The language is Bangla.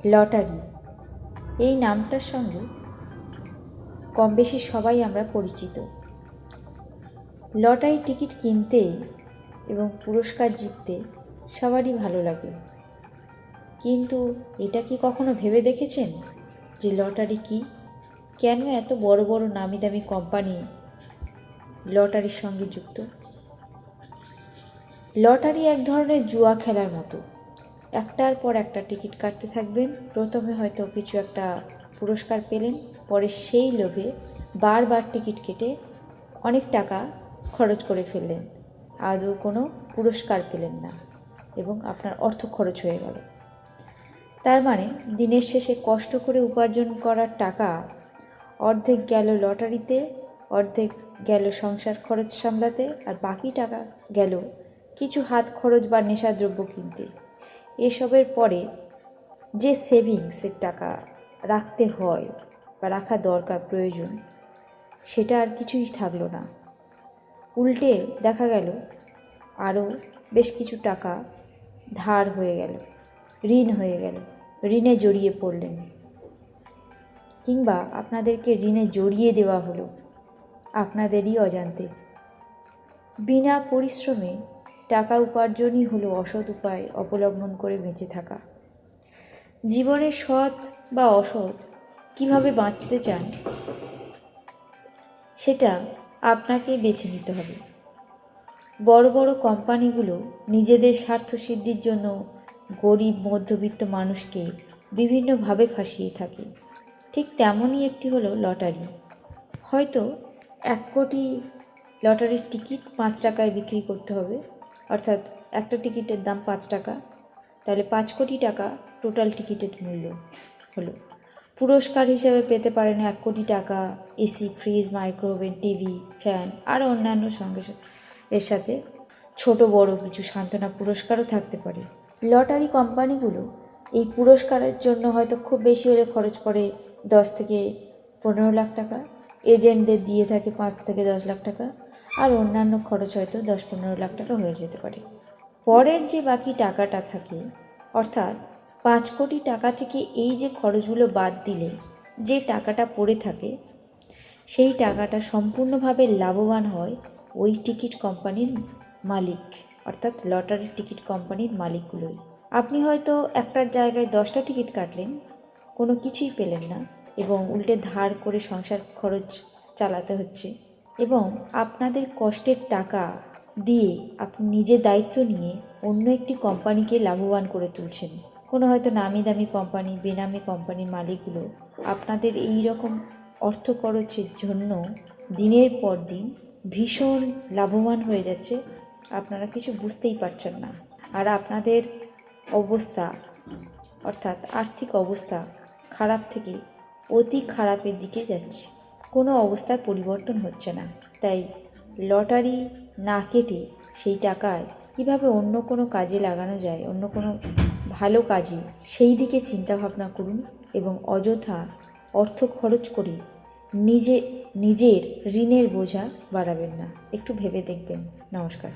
লটারি, এই নামটার সঙ্গে কম বেশি সবাই আমরা পরিচিত। লটারি টিকিট কিনতে এবং পুরস্কার জিততে সবারই ভালো লাগে, কিন্তু এটা কি কখনো ভেবে দেখেছেন যে লটারি কি? কেন এত বড় বড় নামি দামি কোম্পানি লটারির সঙ্গে যুক্ত? লটারি এক ধরনের জুয়া খেলার মতো। একটার পর একটা টিকিট কাটতে থাকবেন। প্রথমে হয়তো কিছু একটা পুরস্কার পেলেন, পরে সেই লোভে বারবার টিকিট কেটে অনেক টাকা খরচ করে ফেললেন, আদৌ কোনো পুরস্কার পেলেন না এবং আপনার অর্থ খরচ হয়ে গেল। তার মানে দিনের শেষে কষ্ট করে উপার্জন করার টাকা অর্ধেক গেল লটারিতে, অর্ধেক গেল সংসার খরচ সামলাতে, আর বাকি টাকা গেল কিছু হাত খরচ বা নেশাদ্রব্য কিনতে। এসবের পরে যে সেভিংসের টাকা রাখতে হয় বা রাখা দরকার, প্রয়োজন, সেটা আর কিছুই থাকলো না। উল্টে দেখা গেল আরও বেশ কিছু টাকা ধার হয়ে গেল, ঋণ হয়ে গেল, ঋণে জড়িয়ে পড়লেন, কিংবা আপনাদেরকে ঋণে জড়িয়ে দেওয়া হলো আপনাদেরই অজান্তে। বিনা পরিশ্রমে টাকা উপার্জনই হলো অসৎ উপায় অবলম্বন করে বেঁচে থাকা। জীবনে সৎ বা অসৎ কিভাবে বাঁচতে চান সেটা আপনাকে বেছে নিতে হবে। বড় বড় কোম্পানিগুলো নিজেদের স্বার্থসিদ্ধির জন্য গরিব মধ্যবিত্ত মানুষকে বিভিন্নভাবে ফাঁসিয়ে থাকে। ঠিক তেমনই একটি হলো লটারি। হয়তো 1 কোটি লটারির টিকিট 5 টাকায় বিক্রি করতে হবে, অর্থাৎ একটা টিকিটের দাম 5 টাকা, তাহলে 5 কোটি টাকা টোটাল টিকিটের মূল্য হলো। পুরস্কার হিসেবে পেতে পারেন 1 কোটি টাকা, AC, fridge, micro oven, TV, fan আর অন্যান্য সঙ্গে এর সাথে ছোট বড় কিছু সান্ত্বনা পুরস্কারও থাকতে পারে। লটারি কোম্পানিগুলো এই পুরস্কারের জন্য হয়তো খুব বেশি হলে খরচ করে 10 থেকে 15 লাখ টাকা, এজেন্টদের দিয়ে থাকে 5 থেকে 10 লাখ টাকা, আর অন্যান্য খরচ হয়তো 10-15 লাখ টাকা হয়ে যেতে পারে। পরের যে বাকি টাকাটা থাকে, অর্থাৎ 5 কোটি টাকা থেকে এই যে খরচগুলো বাদ দিলে যে টাকাটা পড়ে থাকে, সেই টাকাটা সম্পূর্ণভাবে লাভবান হয় ওই টিকিট কোম্পানির মালিক, অর্থাৎ লটারির টিকিট কোম্পানির মালিকগুলোই। আপনি হয়তো একটার জায়গায় 10টা টিকিট কাটলেন, কোনো কিছুই পেলেন না এবং উল্টে ধার করে সংসার খরচ চালাতে হচ্ছে, এবং আপনাদের কষ্টের টাকা দিয়ে আপনি নিজের দায়িত্ব নিয়ে অন্য একটি কোম্পানিকে লাভবান করে তুলছেন। কোনো হয়তো নামি দামি কোম্পানি, বেনামি কোম্পানির মালিকগুলো আপনাদের এই রকম অর্থ খরচের জন্য দিনের পর দিন ভীষণ লাভবান হয়ে যাচ্ছে, আপনারা কিছু বুঝতেই পারছেন না। আর আপনাদের অবস্থা, অর্থাৎ আর্থিক অবস্থা খারাপ থেকে অতি খারাপের দিকে যাচ্ছে, কোনো অবস্থার পরিবর্তন হচ্ছে না। তাই লটারি না কেটে সেই টাকায় কিভাবে অন্য কোনো কাজে লাগানো যায়, অন্য কোনো ভালো কাজে, সেই দিকে চিন্তাভাবনা করুন এবং অযথা অর্থ খরচ করে নিজের ঋণের বোঝা বাড়াবেন না। একটু ভেবে দেখবেন। নমস্কার।